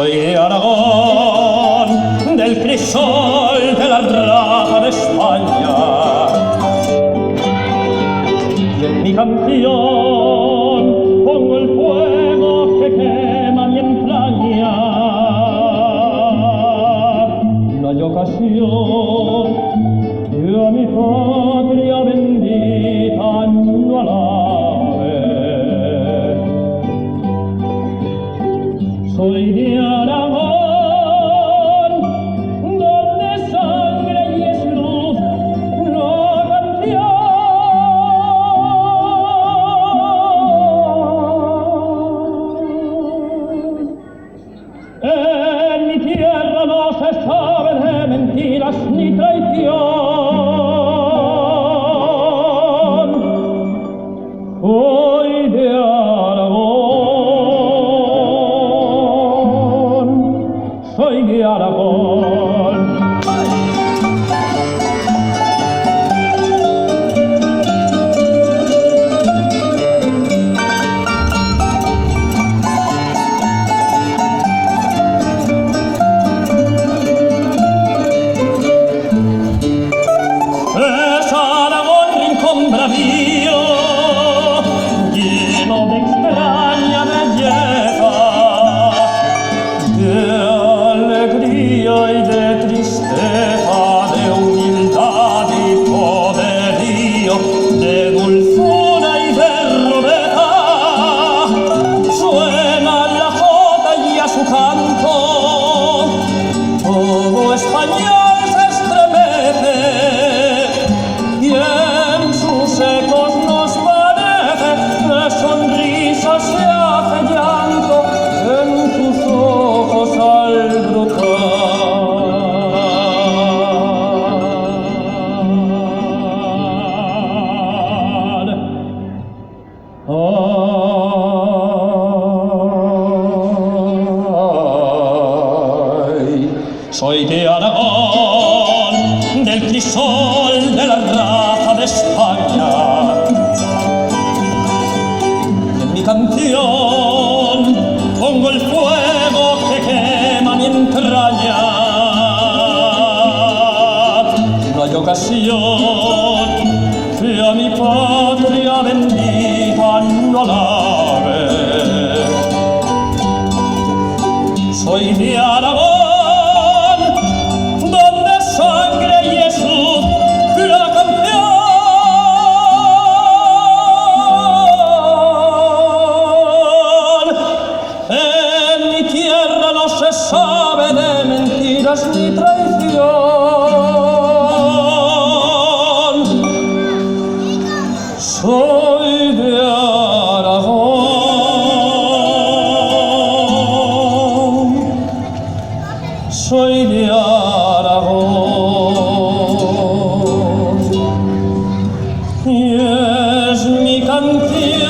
Soy de Aragón, del crisol de la raza de España. Y en mi canción pongo el fuego que quema mi entraña. No hay ocasión que a mi patria bendita no alabe. Soy de Aragón, donde sangre y es luz la canción. En mi tierra no se sabe de mentiras ni traición. Soy de Aragón, soy de Aragón. Es Aragón, rincón bravío, lleno de extraña belleza, de alegría y de tristeza, de humildad y poderío, de dulzura y de rudeza. Suena la jota y a su canto todo español se estremece, y en sus ecos nos parece de sonrisas se hace llanto en tus ojos al brotar. Ay, soy de Aragón, del crisol de la raza de España. Y en mi canción pongo el fuego que quema mi entraña. No hay ocasión que a mi patria bendita no alabe. Soy de Aragón, donde sangre y es luz la canción. En mi tierra no se sabe de mentiras ni traición. Soy de Aragón, soy de Aragón, y es mi canción.